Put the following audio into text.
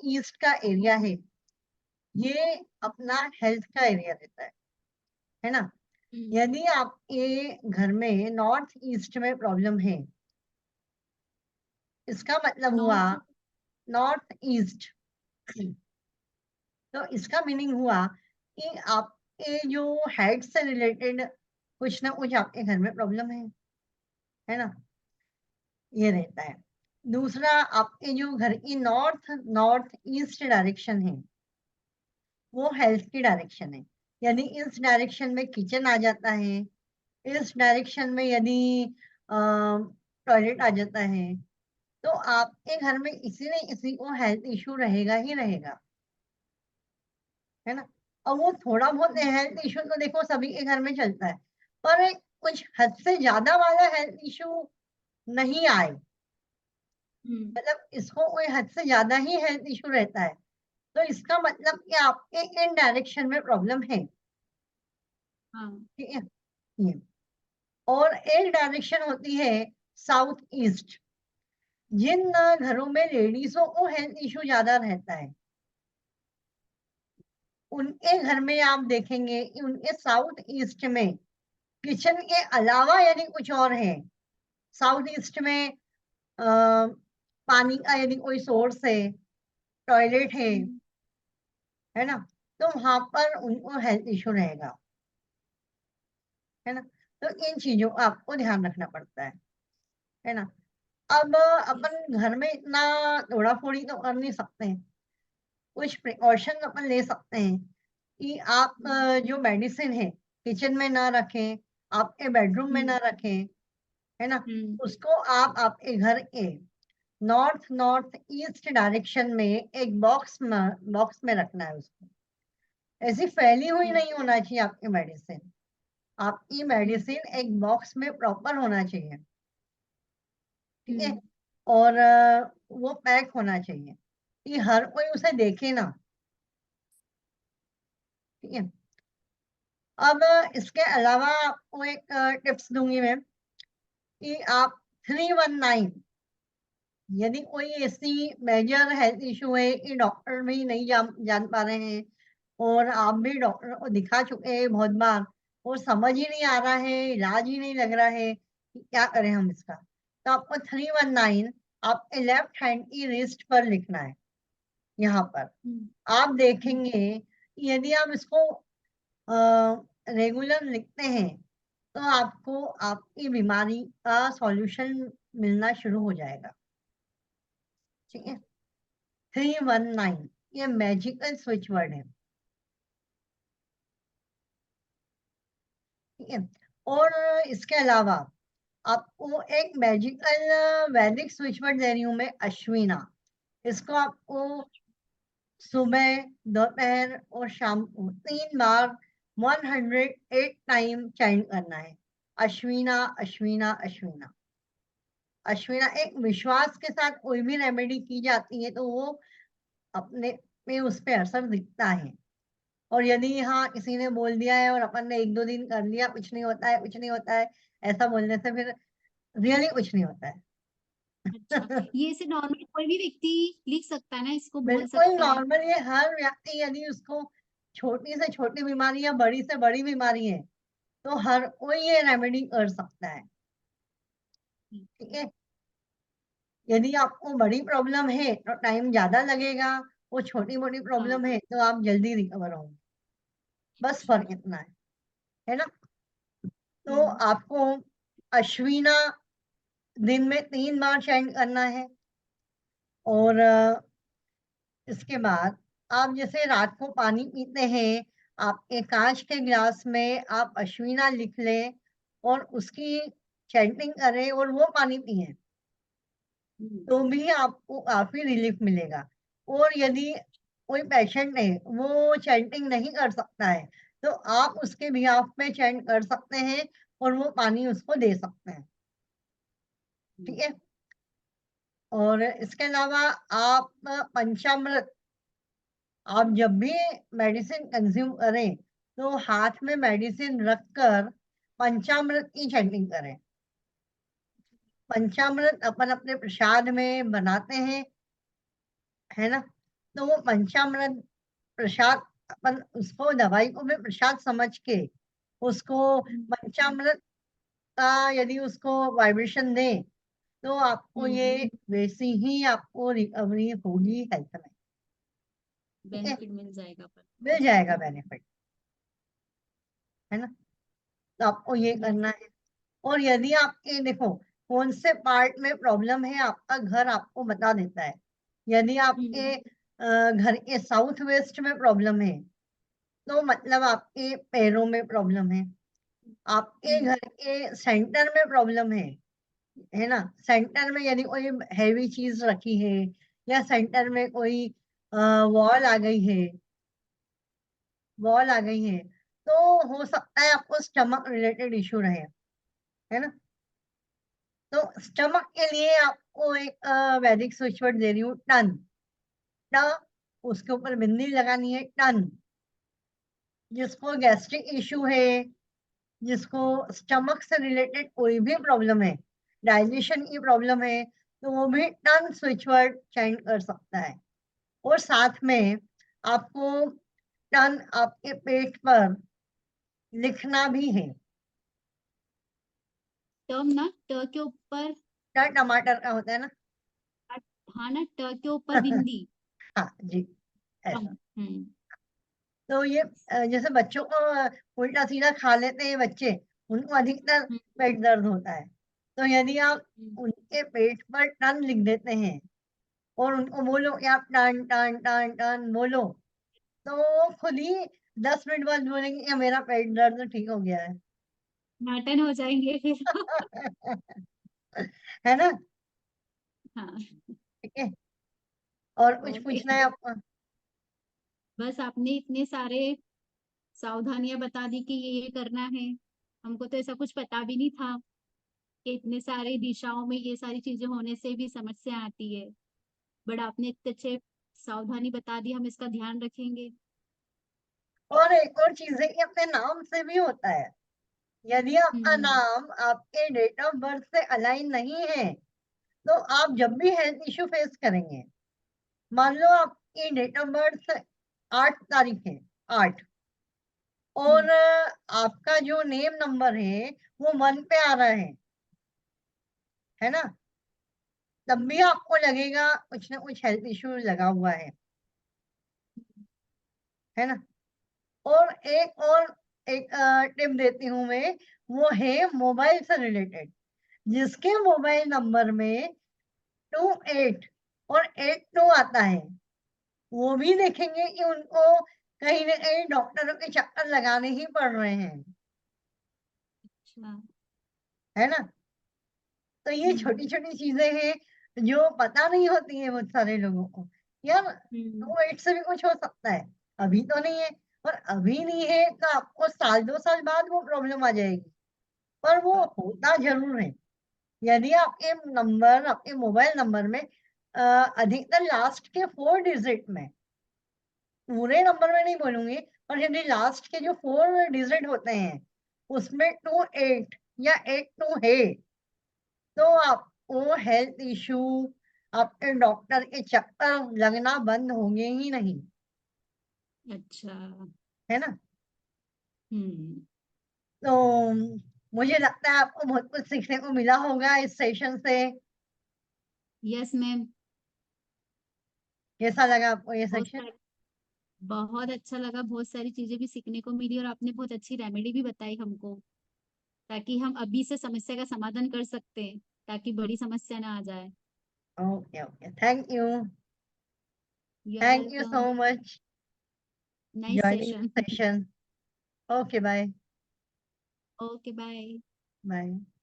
East का area है, ये अपना हेल्थ का एरिया रहता है ना। यदि आपके घर में नॉर्थ ईस्ट में प्रॉब्लम है, इसका मतलब हुआ नॉर्थ ईस्ट, तो इसका मीनिंग हुआ कि आपके जो हेड से रिलेटेड कुछ ना कुछ आपके घर में प्रॉब्लम है ना, ये रहता है। दूसरा, आपके जो घर की नॉर्थ ईस्ट डायरेक्शन है, वो हेल्थ की डायरेक्शन है। यदि इस डायरेक्शन में किचन आ जाता है, इस डायरेक्शन में यदि टॉयलेट आ जाता है, तो आपके घर में किसी न किसी को हेल्थ इश्यू रहेगा ही रहेगा, है ना। और वो थोड़ा बहुत हेल्थ इश्यू तो देखो सभी के घर में चलता है, पर कुछ हद से ज्यादा वाला हेल्थ इश्यू नहीं आए, मतलब इसको कोई हद से ज्यादा ही हेल्थ इश्यू रहता है, तो इसका मतलब कि आपके इन डायरेक्शन में प्रॉब्लम है। ठीक है, ये और एक डायरेक्शन होती है साउथ ईस्ट। जिन घरों में लेडीजों को हेल्थ इश्यू ज्यादा रहता है, उनके घर में आप देखेंगे कि उनके साउथ ईस्ट में किचन के अलावा यदि कुछ और है, साउथ ईस्ट में पानी का यदि कोई सोर्स है, टॉयलेट है ना, तो वहां पर उनको हेल्थ इश्यू रहेगा, है ना। तो इन चीजों को आपको ध्यान रखना पड़ता है ना। अब अपन घर में इतना तोड़ा फोड़ी तो कर नहीं सकते हैं, कुछ प्रिकॉशन अपन ले सकते हैं कि आप जो मेडिसिन है किचन में ना रखें, आपके बेडरूम में ना रखें, है ना। उसको आप आपके घर के नॉर्थ ईस्ट डायरेक्शन में एक बॉक्स में रखना है उसको। ऐसी फैली हुई नहीं होना चाहिए आपकी मेडिसिन, आपकी मेडिसिन एक बॉक्स में प्रॉपर होना चाहिए, ठीक है। और वो पैक होना चाहिए कि हर कोई उसे देखे ना, ठीक है। अब इसके अलावा आपको एक टिप्स दूंगी मैं कि आप 319, यदि कोई ऐसी मेजर हेल्थ इशू है कि डॉक्टर भी नहीं जान पा रहे हैं और आप भी डॉक्टर को दिखा चुके हैं बहुत बार और समझ ही नहीं आ रहा है, इलाज ही नहीं लग रहा है कि क्या करें हम इसका, तो आपको 319 आपके लेफ्ट हैंड की रिस्ट पर लिखना है। यहाँ पर आप देखेंगे यदि आप इसको रेगुलर लिखते हैं, तो आपको आपकी बीमारी का सॉल्यूशन मिलना शुरू हो जाएगा, ठीक है। 319 ये मैजिकल स्विच वर्ड है, ठीक है। और इसके अलावा आपको एक मैजिकल वैदिक स्विच वर्ड दे रही हूं मैं, अश्विना। इसको आपको सुबह, दोपहर और शाम को 3 बार 108 टाइम चैंट करना है, अश्विना अश्विना अश्विना अश्विना। एक विश्वास के साथ कोई भी रेमेडी की जाती है तो वो अपने में उस पे असर दिखता है। और यदि हाँ किसी ने बोल दिया है और अपन ने 1-2 दिन कर लिया, कुछ नहीं होता है, कुछ नहीं होता है, ऐसा बोलने से फिर रियली कुछ नहीं होता है। अच्छा, ये ऐसे नॉर्मल कोई भी व्यक्ति लिख सकता है ना, इसको बोल बिल्कुल सकता है? नॉर्मल, ये हर व्यक्ति, यदि उसको छोटी से छोटी बीमारी या बड़ी से बड़ी बीमारी है, तो हर कोई ये रेमेडी कर सकता है, ठीक है। यदि आपको बड़ी प्रॉब्लम है तो टाइम ज्यादा लगेगा, वो छोटी मोटी हाँ। प्रॉब्लम है तो आप जल्दी रिकवर होंगे, बस अच्छा। फर्क इतना है ना। तो हम्म। आपको अश्विना दिन में 3 बार चैंट करना है। और इसके बाद आप जैसे रात को पानी पीते हैं, आप एक कांच के गिलास में आप अश्विना लिख लें और उसकी चैंटिंग करें और वो पानी पिए, तो भी आपको काफी रिलीफ मिलेगा। और यदि कोई पेशेंट है वो चैंटिंग नहीं कर सकता है, तो आप उसके बिहाफ में चैंट कर सकते हैं और वो पानी उसको दे सकते हैं, ठीक है। और इसके अलावा आप पंचामृत, आप जब भी मेडिसिन कंज्यूम करें तो हाथ में मेडिसिन रखकर पंचामृत की चैंटिंग करें। पंचामृत अपन अपने प्रसाद में बनाते हैं, है ना। तो वो पंचामृत प्रसाद, अपन उसको दवाई को भी प्रसाद समझ के उसको पंचामृत का यदि उसको वाइब्रेशन दे तो आपको ये वैसी ही आपको रिकवरी होगी हेल्थ में, ठीक है, बेनिफिट मिल जाएगा पर मिल जाएगा बेनिफिट, है ना। तो आपको ये Yes. करना है। और यदि आपके देखो कौन से पार्ट में प्रॉब्लम है आपका घर आपको बता देता है। यदि आपके घर के साउथ वेस्ट में प्रॉब्लम है तो मतलब आपके पैरों में प्रॉब्लम है। आपके घर के सेंटर में प्रॉब्लम है ना। सेंटर में यदि कोई हैवी चीज रखी है या सेंटर में कोई वॉल आ गई है, वॉल आ गई है, तो हो सकता है आपको स्टमक रिलेटेड इश्यू रहे, है ना। तो स्टमक के लिए आपको एक वैदिक स्विच वर्ड दे रही हूँ, टन। ट, उसके ऊपर बिंदी लगानी है, टन। जिसको गैस्ट्रिक इश्यू है, जिसको स्टमक से रिलेटेड कोई भी प्रॉब्लम है, डाइजेशन की प्रॉब्लम है, तो वो भी टन स्विच वर्ड चेंज कर सकता है। और साथ में आपको टन आपके पेट पर लिखना भी है। टर्म ना ट के ऊपर, ट टमाटर का होता है ना। हाँ ना, ट के ऊपर बिंदी। हाँ जी, ऐसा। हम्म तो ये जैसे बच्चों को उल्टा सीधा खा लेते हैं बच्चे, उनको अधिकतर पेट दर्द होता है। तो यदि आप उनके पेट पर टन लिख देते हैं और उनको बोलो कि आप टन टन टन टन बोलो, तो वो खुद ही 10 मिनट बाद बोलेंगे कि मेरा पेट दर्द ठीक हो गया है। नाटन हो जाएंगे फिर। है ना। हाँ। ठीक है। और कुछ ओके, पूछना है आपको? बस आपने इतने सारे सावधानियां बता दी कि ये करना है। हमको तो ऐसा कुछ पता भी नहीं था कि इतने सारे दिशाओं में ये सारी चीजें होने से भी समस्या आती है। बट आपने इतने अच्छे सावधानी बता दी, हम इसका ध्यान रखेंगे। और एक और चीज है कि अपने नाम से भी होता है। यदि आपका हम्म नाम आपके डेट ऑफ बर्थ से अलाइन नहीं है तो आप जब भी हेल्थ इश्यू फेस करेंगे, मान लो आपकी डेट ऑफ बर्थ 8 तारीख है, 8, और आपका जो नेम नंबर है वो 1 पे आ रहा है ना, तब भी आपको लगेगा कुछ ना कुछ हेल्थ इश्यू लगा हुआ है ना। और एक टिप देती हूँ मैं, वो है मोबाइल से रिलेटेड। जिसके मोबाइल नंबर में 28 और 82 आता है, वो भी देखेंगे कि उनको कहीं ना कहीं डॉक्टरों के चक्कर लगाने ही पड़ रहे हैं, अच्छा। है ना। तो ये छोटी छोटी चीजें हैं जो पता नहीं होती है बहुत सारे लोगों को। यार हम्म 28 से भी कुछ हो सकता है, अभी तो नहीं है। और अभी नहीं है तो आपको साल 2 साल बाद वो प्रॉब्लम आ जाएगी, पर वो होता जरूर है। यदि आपके नंबर, आपके मोबाइल नंबर में अधिकतर लास्ट के 4 डिजिट में, पूरे नंबर में नहीं बोलूंगी, पर यदि लास्ट के जो 4 डिजिट होते हैं उसमें 28 या 82 है, तो आपको हेल्थ इश्यू, आपके डॉक्टर के चक्कर लगना बंद होंगे ही नहीं, अच्छा। है ना। हम्म तो मुझे लगता है आपको बहुत कुछ सीखने को मिला होगा इस सेशन से। Yes ma'am. कैसा लगा आपको ये बहुत सेशन? सारी, बहुत अच्छा लगा, बहुत सारी चीजें भी सीखने को मिली और आपने बहुत अच्छी रेमेडी भी बताई हमको, ताकि हम अभी से समस्या का समाधान कर सकते हैं, ताकि बड़ी समस्या ना आ जाए। Okay okay, thank you. You are thank you so welcome. Much nice joining session. Session. Okay, bye okay bye. Bye.